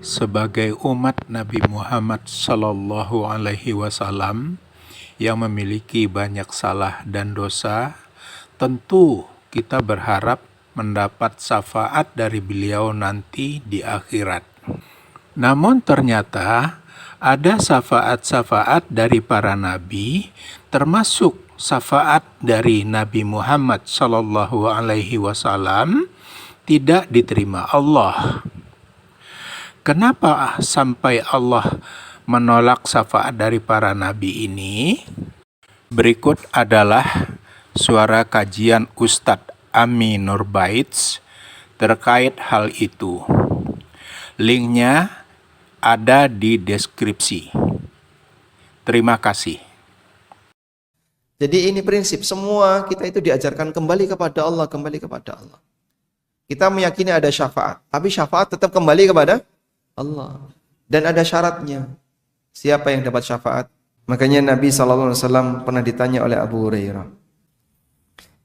Sebagai umat Nabi Muhammad Sallallahu Alaihi Wasallam yang memiliki banyak salah dan dosa, tentu kita berharap mendapat syafaat dari beliau nanti di akhirat. Namun ternyata ada syafaat-syafaat dari para nabi, termasuk syafaat dari Nabi Muhammad Sallallahu Alaihi Wasallam tidak diterima Allah. Kenapa sampai Allah menolak syafaat dari para nabi ini? Berikut adalah suara kajian Ustadz Ami Nurbaits terkait hal itu. Linknya ada di deskripsi. Terima kasih. Jadi ini prinsip, semua kita itu diajarkan kembali kepada Allah, kembali kepada Allah. Kita meyakini ada syafaat, tapi syafaat tetap kembali kepada Allah. Dan ada syaratnya. Siapa yang dapat syafaat? Makanya Nabi SAW pernah ditanya oleh Abu Hurairah.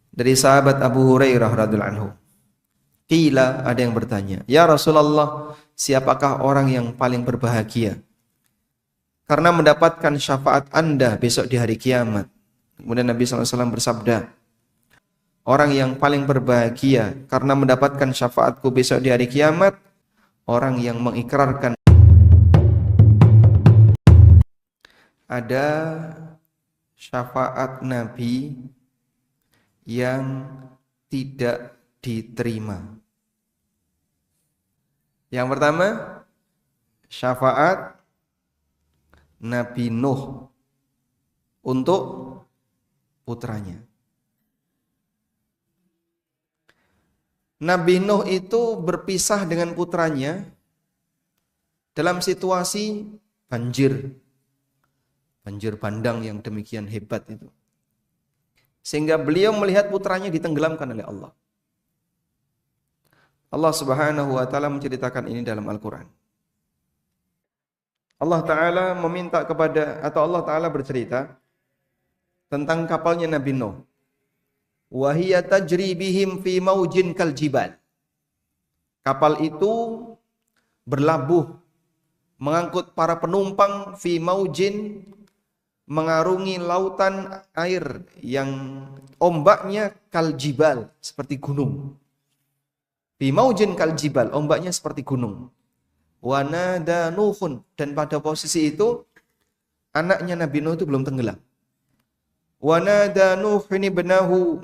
Dari sahabat Abu Hurairah radhiyallahu anhu. Qila, ada yang bertanya, "Ya Rasulullah, siapakah orang yang paling berbahagia karena mendapatkan syafaat Anda besok di hari kiamat?" Kemudian Nabi SAW bersabda, "Orang yang paling berbahagia karena mendapatkan syafaatku besok di hari kiamat, orang yang mengikrarkan ada syafaat Nabi yang tidak diterima." Yang pertama, syafaat Nabi Nuh untuk putranya. Nabi Nuh itu berpisah dengan putranya dalam situasi banjir. Banjir bandang yang demikian hebat itu. Sehingga beliau melihat putranya ditenggelamkan oleh Allah. Allah Subhanahu wa taala menceritakan ini dalam Al-Qur'an. Allah taala meminta kepada, atau Allah taala bercerita tentang kapalnya Nabi Nuh. Wa hiya tajri bihim fi maujin kal jibal. Kapal itu berlabuh mengangkut para penumpang fi maujin, mengarungi lautan air yang ombaknya kal jibal, seperti gunung. Fi maujin kal jibal, ombaknya seperti gunung. Wa nada Nuhun, dan pada posisi itu anaknya Nabi Nuh itu belum tenggelam. Wa nada Nuhun ibnahu,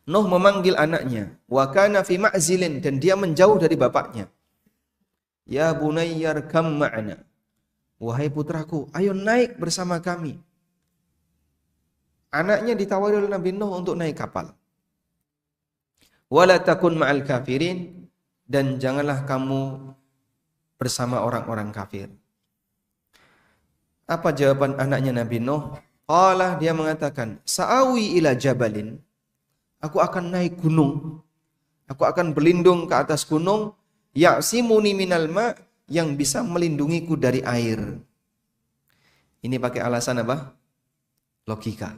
Nuh memanggil anaknya. Wa kana fi ma'zilin, dan dia menjauh dari bapaknya. Ya bunayyar kam ma'ana, wahai putraku, ayo naik bersama kami. Anaknya ditawari oleh Nabi Nuh untuk naik kapal. Wala takun ma'al kafirin, dan janganlah kamu bersama orang-orang kafir. Apa jawaban anaknya Nabi Nuh? Qala, dia mengatakan, sa'awi ila jabalin, aku akan naik gunung, aku akan berlindung ke atas gunung, ya'simuni minal ma', yang bisa melindungiku dari air. Ini pakai alasan apa? Logika.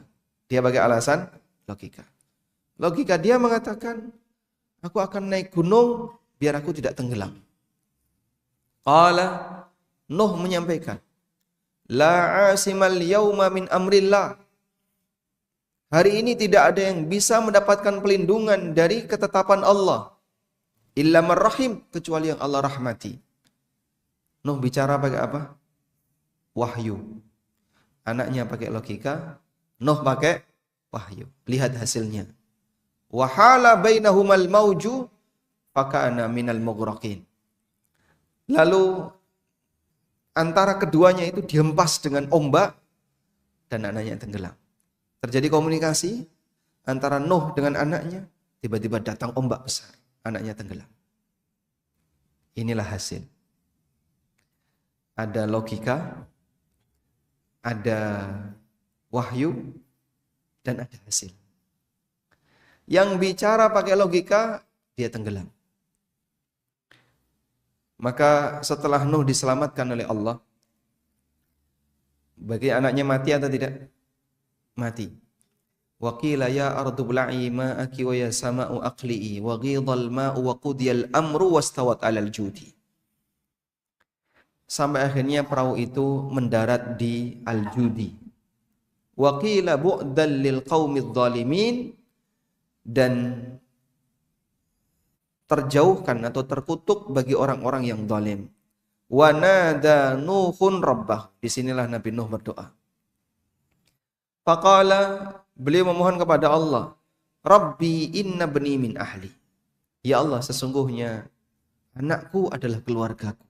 Dia pakai alasan logika. Logika dia mengatakan, aku akan naik gunung biar aku tidak tenggelam. Qala, Nuh menyampaikan, la asimal yauma min amrillah. Hari ini tidak ada yang bisa mendapatkan pelindungan dari ketetapan Allah. Illa marrahim, kecuali yang Allah rahmati. Nuh bicara pakai apa? Wahyu. Anaknya pakai logika, Nuh pakai wahyu. Lihat hasilnya. Wahala bainahumal mauju fakana minal mughraqin. Lalu antara keduanya itu dihempas dengan ombak dan anaknya tenggelam. Terjadi komunikasi antara Nuh dengan anaknya, tiba-tiba datang ombak besar, anaknya tenggelam. Inilah hasil. Ada logika, ada wahyu, dan ada hasil. Yang bicara pakai logika, dia tenggelam. Maka setelah Nuh diselamatkan oleh Allah, bagi anaknya mati atau tidak? Mati. Wa qila ya ardu bla'i ma'aki wa ya sama'u aqli'i wa ghidhal ma'u wa qudiyal amru wastawat 'alal judi. sampai akhirnya perahu itu mendarat di Al-Judi. Wa qila bu'dal lil qaumidz zalimin, dan terjauhkan atau terkutuk bagi orang-orang yang zalim. Wa nada Nuhun rabbah. Disinilah Nabi Nuh berdoa. Faqala, beliau memohon kepada Allah, Rabbi inna bani min ahli. Ya Allah, sesungguhnya anakku adalah keluargaku.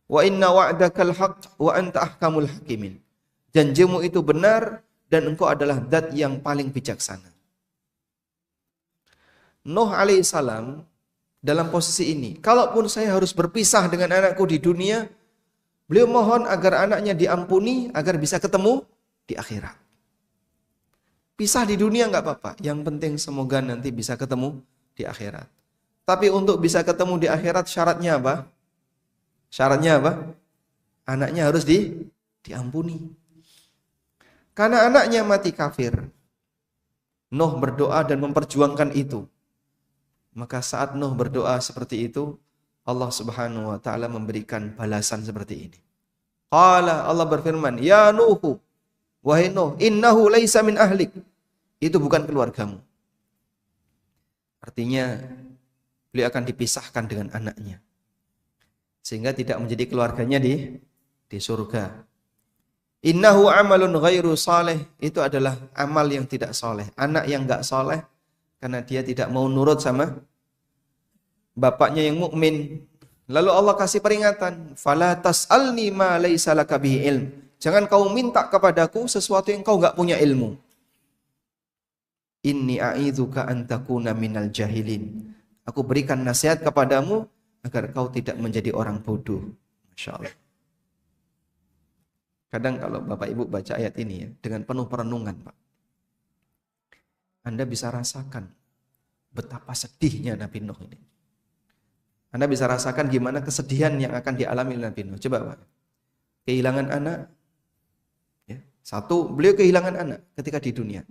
Wa inna wa'dakal haqq wa anta ahkamul hakimin. Janjimu itu benar dan engkau adalah zat yang paling bijaksana. Nuh alaihissalam dalam posisi ini, kalaupun saya harus berpisah dengan anakku di dunia, beliau mohon agar anaknya diampuni, agar bisa ketemu di akhirat. Pisah di dunia nggak apa-apa, yang penting semoga nanti bisa ketemu di akhirat. Tapi untuk bisa ketemu di akhirat syaratnya apa? Syaratnya apa? Anaknya harus diampuni. Karena anaknya mati kafir. Nuh berdoa dan memperjuangkan itu. Maka saat Nuh berdoa seperti itu, Allah Subhanahu wa taala memberikan balasan seperti ini. Qala, Allah berfirman, "Ya Nuhu, wahai Nuh, innahu laisa min ahlik." Itu bukan keluargamu. Artinya beliau akan dipisahkan dengan anaknya. Sehingga tidak menjadi keluarganya di surga. Innahu amalun ghairu saleh, itu adalah amal yang tidak soleh. Anak yang enggak soleh karena dia tidak mau nurut sama bapaknya yang mukmin. Lalu Allah kasih peringatan, fala tas'alni ma laisa laka bihi ilm. Jangan kau minta kepadaku sesuatu yang kau enggak punya ilmu. Inni a'idzuka an takuna minal jahilin. Aku berikan nasihat kepadamu agar kau tidak menjadi orang bodoh. Masya Allah. Kadang kalau Bapak Ibu baca ayat ini ya, dengan penuh perenungan Pak, Anda bisa rasakan betapa sedihnya Nabi Nuh ini. Anda bisa rasakan gimana kesedihan yang akan dialami Nabi Nuh. Coba Pak, kehilangan anak. Ya. Satu, beliau kehilangan anak ketika di dunia.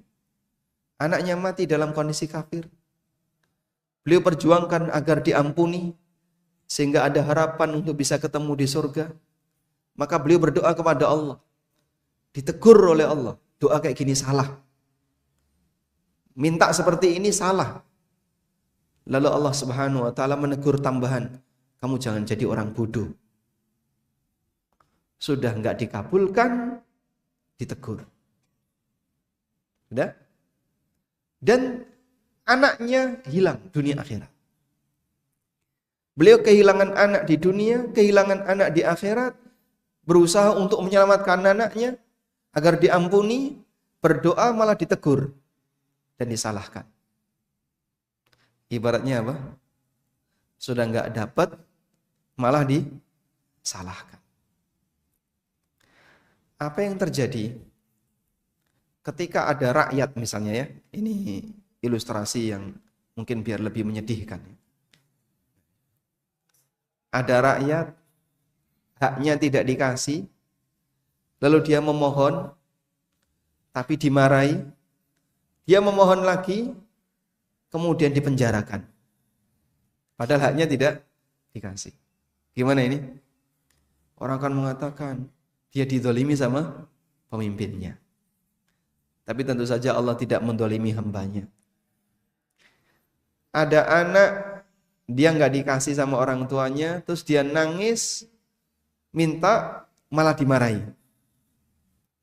Anaknya mati dalam kondisi kafir. Beliau perjuangkan agar diampuni, sehingga ada harapan untuk bisa ketemu di surga. Maka beliau berdoa kepada Allah. Ditegur oleh Allah. Doa kayak gini salah. Minta seperti ini salah. Lalu Allah Subhanahu wa taala menegur tambahan. Kamu jangan jadi orang bodoh. Sudah enggak dikabulkan, ditegur. Sudah? Dan anaknya hilang dunia akhirat. Beliau kehilangan anak di dunia, kehilangan anak di akhirat. Berusaha untuk menyelamatkan anaknya agar diampuni, berdoa malah ditegur dan disalahkan. Ibaratnya apa? Sudah enggak dapat malah disalahkan. Apa yang terjadi ketika ada rakyat misalnya ya? Ini ilustrasi yang mungkin biar lebih menyedihkan. Ada rakyat haknya tidak dikasih, lalu dia memohon, tapi dimarahi. Dia memohon lagi, kemudian dipenjarakan. Padahal haknya tidak dikasih. Gimana ini? Orang akan mengatakan, dia dizalimi sama pemimpinnya. Tapi tentu saja Allah tidak mendolimi hambanya. Ada anak, dia nggak dikasih sama orang tuanya, terus dia nangis, minta, malah dimarahi.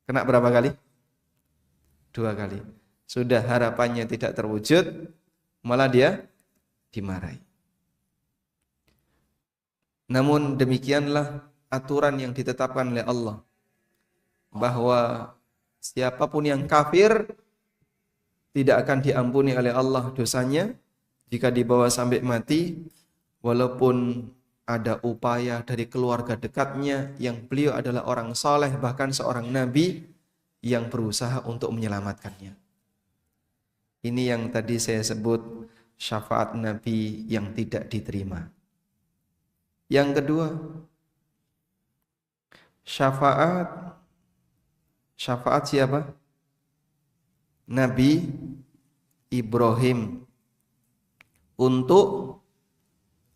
Kena berapa kali? 2 kali. Sudah harapannya tidak terwujud, malah dia dimarahi. Namun demikianlah aturan yang ditetapkan oleh Allah. Bahwa siapapun yang kafir tidak akan diampuni oleh Allah dosanya jika dibawa sampai mati, walaupun ada upaya dari keluarga dekatnya yang beliau adalah orang saleh, bahkan seorang nabi yang berusaha untuk menyelamatkannya. Ini yang tadi saya sebut syafaat nabi yang tidak diterima. Yang kedua, syafaat siapa? Nabi Ibrahim untuk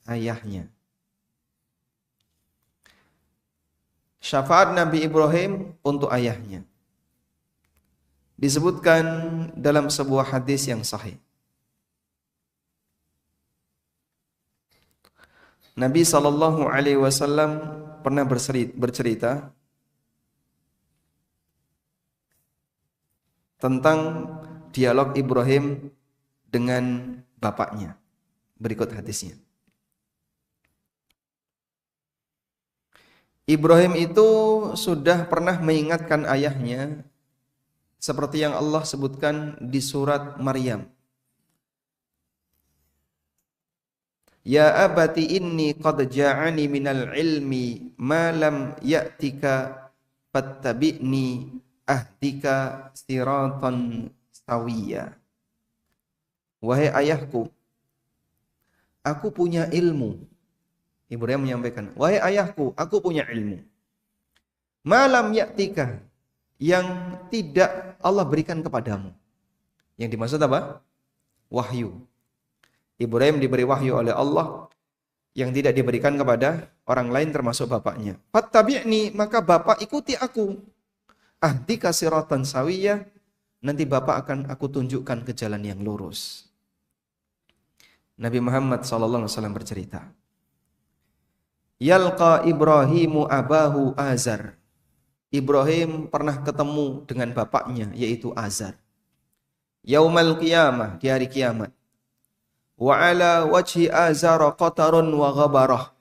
ayahnya. syafaat Nabi Ibrahim untuk ayahnya. Disebutkan dalam sebuah hadis yang sahih. Nabi SAW pernah bercerita tentang dialog Ibrahim dengan bapaknya. Berikut hadisnya. Ibrahim itu sudah pernah mengingatkan ayahnya seperti yang Allah sebutkan di surat Maryam. Ya abati inni qad ja'ani minal ilmi ma lam ya'tika fattabi'ni ahdika siratan sawiyya. Wahai ayahku, aku punya ilmu. Ibrahim menyampaikan, wahai ayahku, aku punya ilmu. Malam ya'tika, yang tidak Allah berikan kepadamu. Yang dimaksud apa? Wahyu. Ibrahim diberi wahyu oleh Allah yang tidak diberikan kepada orang lain termasuk bapaknya. Fattabi'ni, maka bapak ikuti aku. Ahdika siratan sawiyah, nanti bapak akan aku tunjukkan ke jalan yang lurus. Nabi Muhammad SAW bercerita, Yalqa Ibrahimu abahu Azar. Ibrahim pernah ketemu dengan bapaknya yaitu Azar. Yaumal qiyamah, di hari kiamat. Wa ala wajhi Azar qatarun wa ghabarah.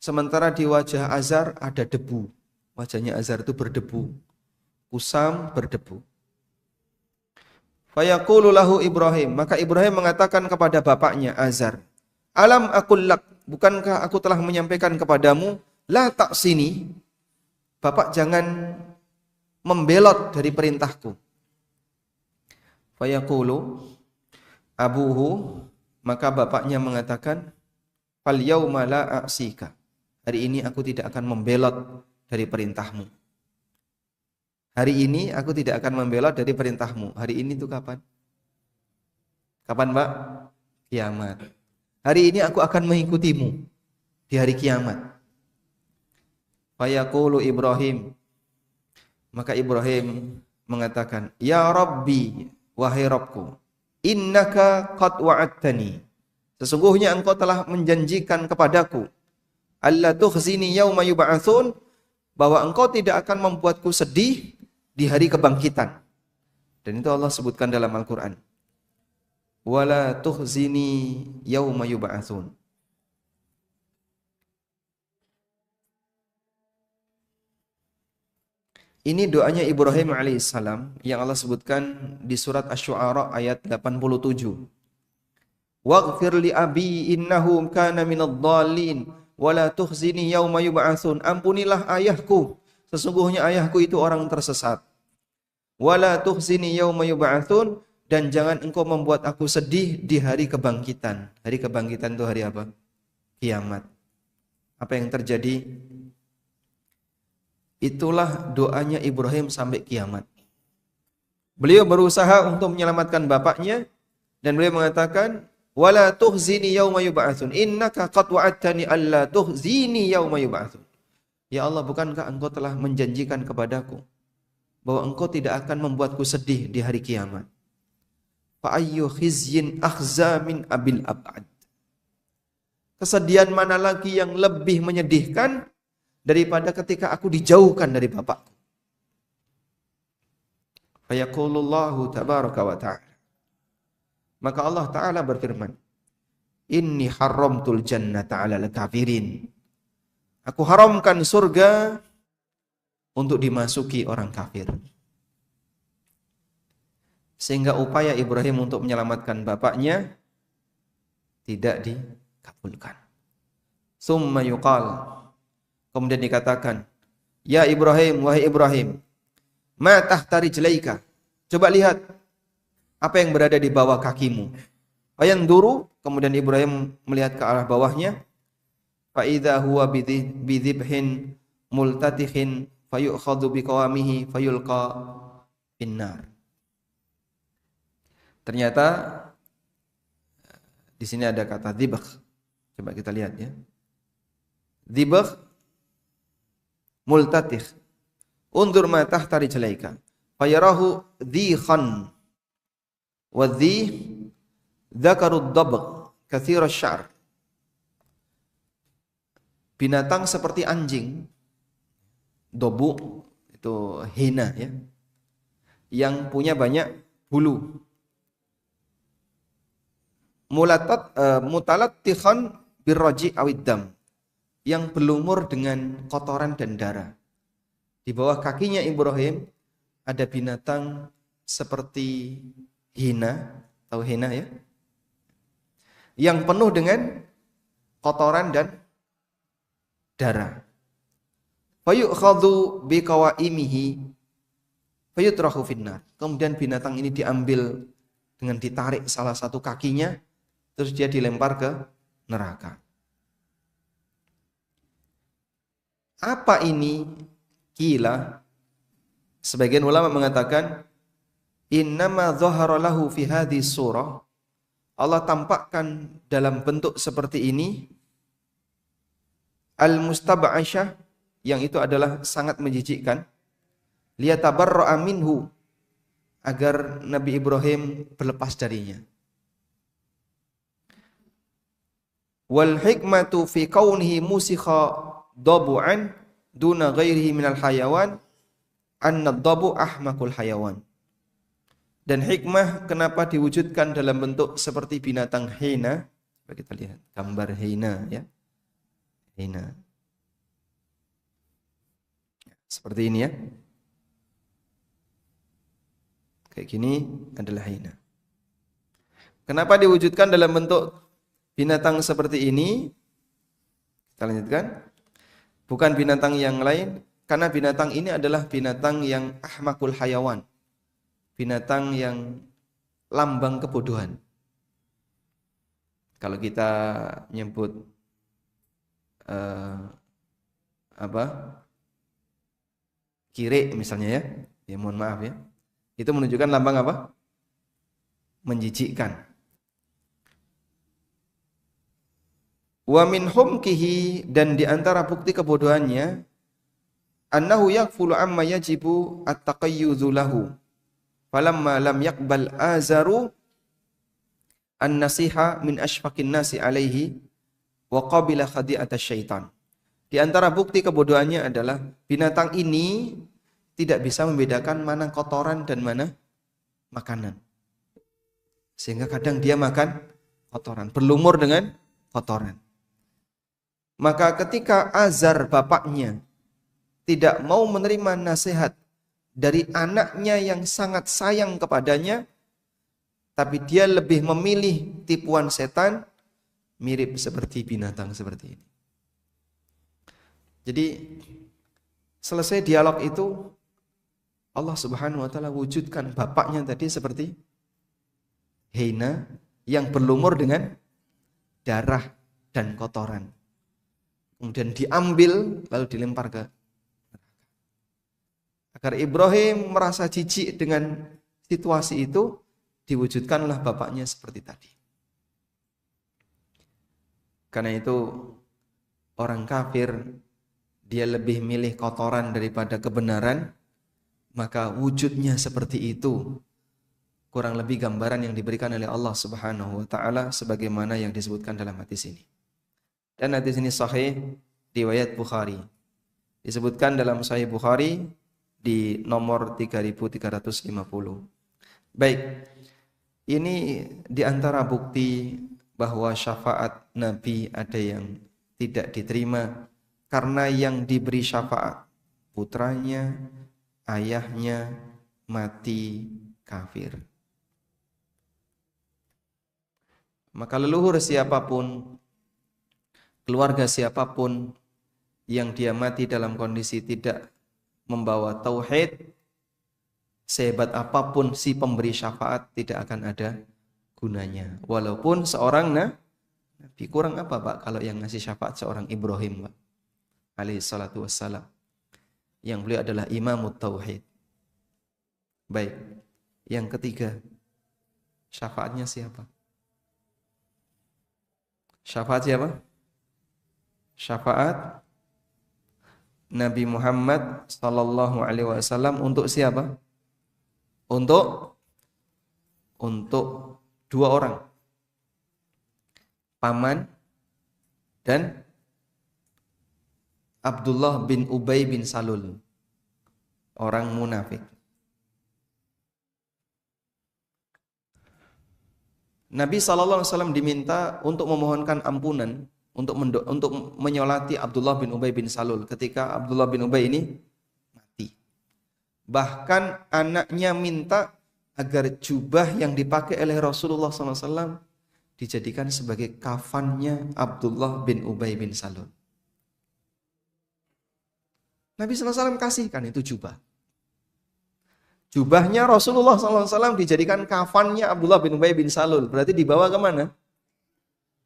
Sementara di wajah Azar ada debu. Wajahnya Azar itu berdebu. Kusam berdebu. Fayaqulu lahu Ibrahim, maka Ibrahim mengatakan kepada bapaknya Azar, Alam aqul lak, bukankah aku telah menyampaikan kepadamu, la ta'sini, bapak jangan membelot dari perintahku. Fayaqulu abuhu, maka bapaknya mengatakan, fal yauma la a'sika, hari ini aku tidak akan membelot dari perintahmu. Hari ini aku tidak akan membelot dari perintahmu. Hari ini itu kapan? Kapan, Pak? Kiamat. Hari ini aku akan mengikutimu di hari kiamat. Fayaqulu Ibrahim, maka Ibrahim mengatakan, Ya Rabbi, wahai Rabbku, innaka qad wa'adtani, sesungguhnya engkau telah menjanjikan kepadaku, alla tukhzini yauma yub'atsun, bahwa engkau tidak akan membuatku sedih di hari kebangkitan. Dan itu Allah sebutkan dalam Al-Quran. Wala tukhzini yauma yub'atsun. Ini doanya Ibrahim alaihissalam yang Allah sebutkan di surat Asy-Syu'ara ayat 87. Waghfir li abi innahu kana minadh dhalin wala tukhzini yauma yub'atsun. Ampunilah ayahku, sesungguhnya ayahku itu orang tersesat. Wala tukhzini yauma yub'atsun, dan jangan engkau membuat aku sedih di hari kebangkitan. Hari kebangkitan itu hari apa? Kiamat. Apa yang terjadi? Itulah doanya Ibrahim sampai kiamat. Beliau berusaha untuk menyelamatkan bapaknya dan beliau mengatakan, wala tukhzini yauma yub'atsun, innaka qad wa'adtani alla tukhzini yauma yub'atsun. Ya Allah, bukankah engkau telah menjanjikan kepadaku bahwa engkau tidak akan membuatku sedih di hari kiamat. Fa ayyu khizyin akhza min abil ab'ad. Kesedihan mana lagi yang lebih menyedihkan daripada ketika aku dijauhkan dari bapakku. Fa yaqulullahu tabaraka wa ta'ala, maka Allah Ta'ala berfirman, Inni haramtul jannata 'alal kafirin. Aku haramkan surga untuk dimasuki orang kafir. Sehingga upaya Ibrahim untuk menyelamatkan bapaknya tidak dikabulkan. Summa yuqal, kemudian dikatakan, Ya Ibrahim, wahai Ibrahim, ma tahta rijlaika, coba lihat apa yang berada di bawah kakimu. Fayanduru, kemudian Ibrahim melihat ke arah bawahnya, fa idza huwa bidhibhin multatikhin fayukhadhu biqawamihi fayulqa finnar. Ternyata di sini ada kata dhibh. Coba kita lihat ya. Dhibh multatih. Undur ma tahta rijlaika. Fayarahu dhikhan. Wa dhih dzakarud dabq katsira asy-sya'r. Binatang seperti anjing, dobu itu hina ya, yang punya banyak bulu. Mutalattikhan birraji awiddam, yang berlumur dengan kotoran dan darah. Di bawah kakinya Ibrahim ada binatang seperti hina, tahu hina ya? Yang penuh dengan kotoran dan darah. Fayu'khadhu biqawaimihi fayutrahu finnar. Kemudian binatang ini diambil dengan ditarik salah satu kakinya, terus dia dilempar ke neraka. Apa ini? Kila, sebagian ulama mengatakan innama dhahara lahu fi hadhihi surah, Allah tampakkan dalam bentuk seperti ini al-mustab'asyah, yang itu adalah sangat menjijikkan, liyatabarra'a minhu, agar Nabi Ibrahim berlepas darinya. Wal hikmatu fi kaunihi musikha dabu'an duna ghairihi minal hayawan anna dabu ahmakul hayawan. Dan hikmah kenapa diwujudkan dalam bentuk seperti binatang hina. Coba kita lihat gambar hina ya. Hina. Seperti ini ya. Kayak gini adalah hina. Kenapa diwujudkan dalam bentuk binatang seperti ini? Kita lanjutkan. Bukan binatang yang lain, karena binatang ini adalah binatang yang ahmakul hayawan. Binatang yang lambang kebodohan. Kalau kita nyebut kire misalnya ya mohon maaf ya, itu menunjukkan lambang apa? Menjijikkan. Wa min humkihi, dan di antara bukti kebodohannya, annahu yakfulu amma yajibu at-taqayyudhu lahu. Falamma lam yaqbal azaru an-nasiha min ashfaqin nasi alaihi wa qabila khadi'at syaitan. Di antara bukti kebodohannya adalah binatang ini tidak bisa membedakan mana kotoran dan mana makanan. Sehingga kadang dia makan kotoran, berlumur dengan kotoran. Maka ketika Azar bapaknya tidak mau menerima nasihat dari anaknya yang sangat sayang kepadanya, tapi dia lebih memilih tipuan setan, mirip seperti binatang seperti ini. Jadi selesai dialog itu, Allah Subhanahu wa taala wujudkan bapaknya tadi seperti hina yang berlumur dengan darah dan kotoran. Kemudian diambil lalu dilempar ke neraka. Agar Ibrahim merasa jijik dengan situasi itu, diwujudkanlah bapaknya seperti tadi. Karena itu orang kafir dia lebih milih kotoran daripada kebenaran, maka wujudnya seperti itu. Kurang lebih gambaran yang diberikan oleh Allah Subhanahu wa taala sebagaimana yang disebutkan dalam hadis ini. Dan hadis ini sahih riwayat Bukhari. Disebutkan dalam Sahih Bukhari di nomor 3350. Baik. Ini di antara bukti bahwa syafaat Nabi ada yang tidak diterima karena yang diberi syafaat putranya, ayahnya mati kafir. Maka leluhur siapapun, keluarga siapapun yang dia mati dalam kondisi tidak membawa tauhid, sehebat apapun si pemberi syafaat tidak akan ada gunanya. Walaupun seorang Nabi, kurang apa Pak kalau yang ngasih syafaat seorang Ibrahim Pak alaihi salatu wassalam, yang beliau adalah imamut tauhid. Baik, yang ketiga, syafaatnya siapa? Syafaat siapa? Syafaat Nabi Muhammad sallallahu alaihi wasallam untuk siapa? Untuk dua orang. Paman dan Abdullah bin Ubay bin Salul. Orang munafik. Nabi sallallahu alaihi wasallam diminta untuk memohonkan ampunan, untuk menyolati Abdullah bin Ubay bin Salul ketika Abdullah bin Ubay ini mati. Bahkan anaknya minta agar jubah yang dipakai oleh Rasulullah SAW dijadikan sebagai kafannya Abdullah bin Ubay bin Salul. Nabi SAW kasihkan itu jubah. Jubahnya Rasulullah SAW dijadikan kafannya Abdullah bin Ubay bin Salul. Berarti dibawa kemana?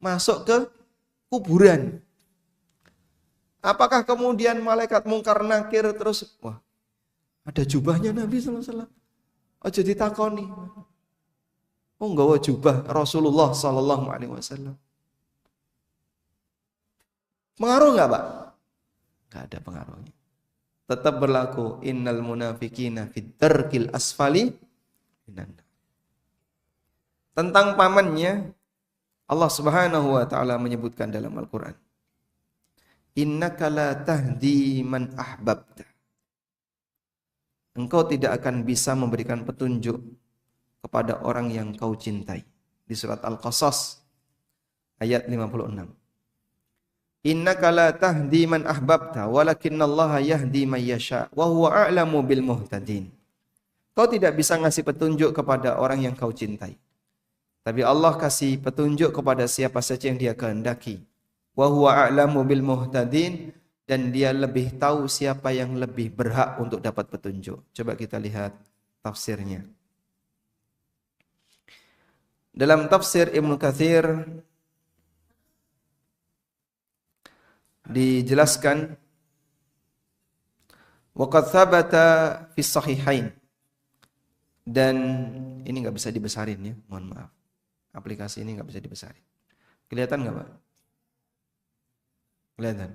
Masuk ke kuburan. Apakah kemudian malaikat mungkar nakir terus, wah, ada jubahnya Nabi SAW. Aja ditakoni. Oh, nggawa jubah Rasulullah sallallahu alaihi wasallam. Pengaruh enggak, Pak? Enggak ada pengaruhnya. Tetap berlaku innal munafiqina fid darkil asfali minan nar. Tentang pamannya Allah Subhanahu wa taala menyebutkan dalam Al-Qur'an. Innaka la tahdi man ahbabta. Engkau tidak akan bisa memberikan petunjuk kepada orang yang kau cintai. Di surat Al-Qasas ayat 56. Innaka la tahdi man ahbabta walakinallaha yahdi man yasha wa huwa a'lamu bil muhtadin. Kau tidak bisa ngasih petunjuk kepada orang yang kau cintai. Tapi Allah kasih petunjuk kepada siapa saja yang Dia kehendaki. Wa huwa a'lamu bil muhtadin. Dan Dia lebih tahu siapa yang lebih berhak untuk dapat petunjuk. Coba kita lihat tafsirnya. Dalam tafsir Ibnu Katsir dijelaskan waqad thabata fi sahihain, dan ini nggak bisa dibesarin ya, mohon maaf. Aplikasi ini nggak bisa dibesarin. Kelihatan nggak, Pak? Kelihatan?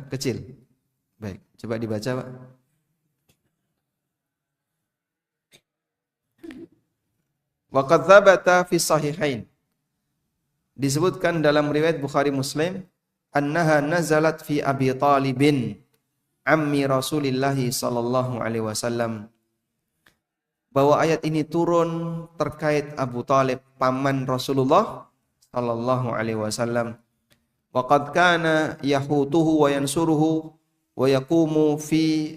Kecil. Baik, coba dibaca, Pak. Waqad thabata fi sahihain. Disebutkan dalam riwayat Bukhari Muslim, annaha nazalat fi Abi Talibin, ammi Rasulillah sallallahu alaihi wasallam. Bahwa ayat ini turun terkait Abu Talib, paman Rasulullah sallallahu alaihi wasallam. Waqad kana yahutuhu wa yansuruhu wa yaqumu fi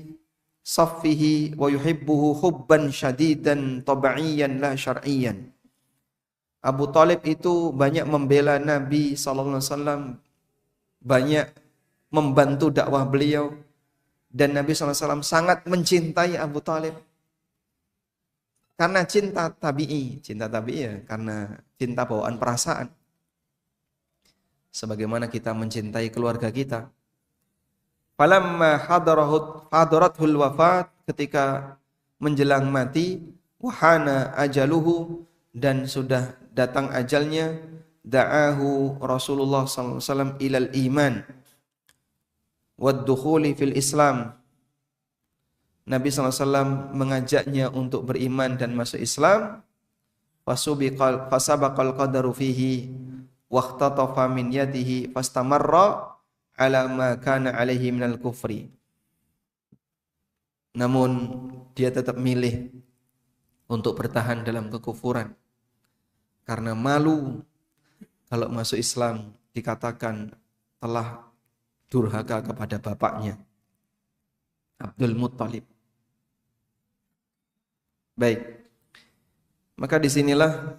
saffihi wa yuhibbuhu hubban syadidan tab'iyan la syar'iyyan. Abu Talib itu banyak membela Nabi sallallahu alaihi wasallam, banyak membantu dakwah beliau, dan Nabi sallallahu alaihi wasallam sangat mencintai Abu Talib. Karena cinta tabi'i ya, karena cinta bawaan perasaan. Sebagaimana kita mencintai keluarga kita. Falamma hadarathul wafat, ketika menjelang mati, wahana ajaluhu, dan sudah datang ajalnya, da'ahu Rasulullah sallallahu alaihi wasallam ilal iman wad dukhuli fil Islam. Nabi sallallahu alaihi wasallam mengajaknya untuk beriman dan masuk Islam. Fasabaqal qadaru fihi waqtatafa min yadihi fastamarra ala ma kana alaihi minal kufri. Namun dia tetap milih untuk bertahan dalam kekufuran karena malu kalau masuk Islam dikatakan telah durhaka kepada bapaknya Abdul Muttalib. Baik, maka disinilah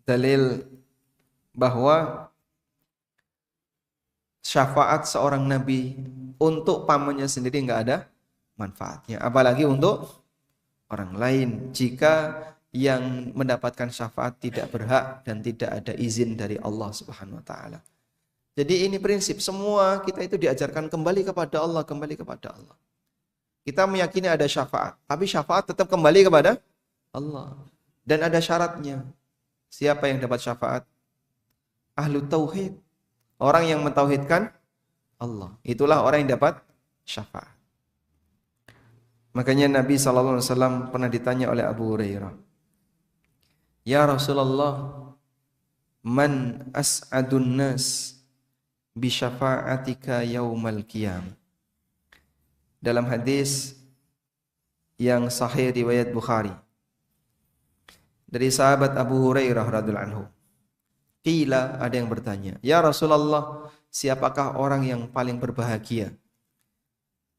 dalil bahwa syafaat seorang nabi untuk pamannya sendiri nggak ada manfaatnya, apalagi untuk orang lain jika yang mendapatkan syafaat tidak berhak dan tidak ada izin dari Allah Subhanahu wa taala. Jadi ini prinsip, semua kita itu diajarkan kembali kepada Allah, kembali kepada Allah. Kita meyakini ada syafaat, tapi syafaat tetap kembali kepada Allah. Dan ada syaratnya. Siapa yang dapat syafaat? Ahlu tauhid. Orang yang mentauhidkan Allah. Itulah orang yang dapat syafaat. Makanya Nabi SAW pernah ditanya oleh Abu Hurairah, "Ya Rasulullah, man as'adun nas bi syafa'atika yaumal qiyamah." Dalam hadis yang sahih riwayat Bukhari dari sahabat Abu Hurairah radhiyallahu anhu. Qila, ada yang bertanya, "Ya Rasulullah, siapakah orang yang paling berbahagia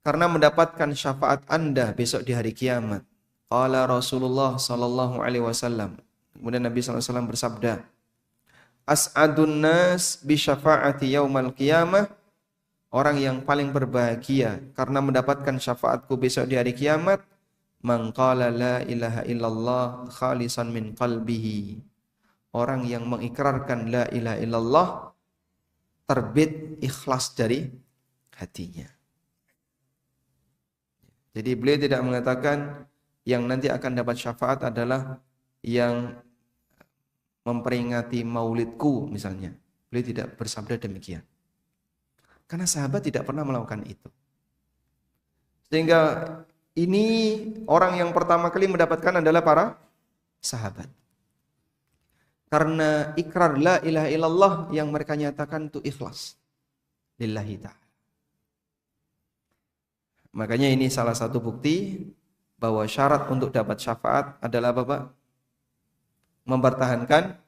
karena mendapatkan syafaat Anda besok di hari kiamat?" Qala Rasulullah sallallahu alaihi wasallam. Kemudian Nabi sallallahu alaihi wasallam bersabda, "As'adun nas bi syafaati yaumal qiyamah." Orang yang paling berbahagia karena mendapatkan syafaatku besok di hari kiamat, man qala la ilaha illallah khalisan min qalbihi. Orang yang mengikrarkan la ilaha illallah terbit ikhlas dari hatinya. Jadi beliau tidak mengatakan yang nanti akan dapat syafaat adalah yang memperingati maulidku misalnya. Beliau tidak bersabda demikian. Karena sahabat tidak pernah melakukan itu. Sehingga ini orang yang pertama kali mendapatkan adalah para sahabat. Karena ikrar la ilaha illallah yang mereka nyatakan itu ikhlas lillahi ta'ala. Makanya ini salah satu bukti bahwa syarat untuk dapat syafaat adalah apa, Pak? Mempertahankan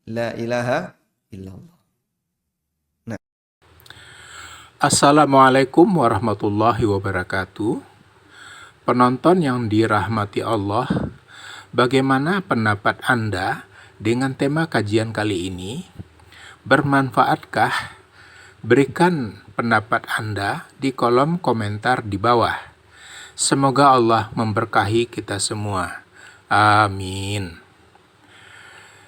la ilaha illallah. Assalamualaikum warahmatullahi wabarakatuh. Penonton yang dirahmati Allah, bagaimana pendapat Anda dengan tema kajian kali ini? Bermanfaatkah? Berikan pendapat Anda di kolom komentar di bawah. Semoga Allah memberkahi kita semua. Amin.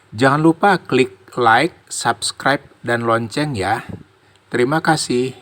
Jangan lupa klik like, subscribe, dan lonceng ya. Terima kasih.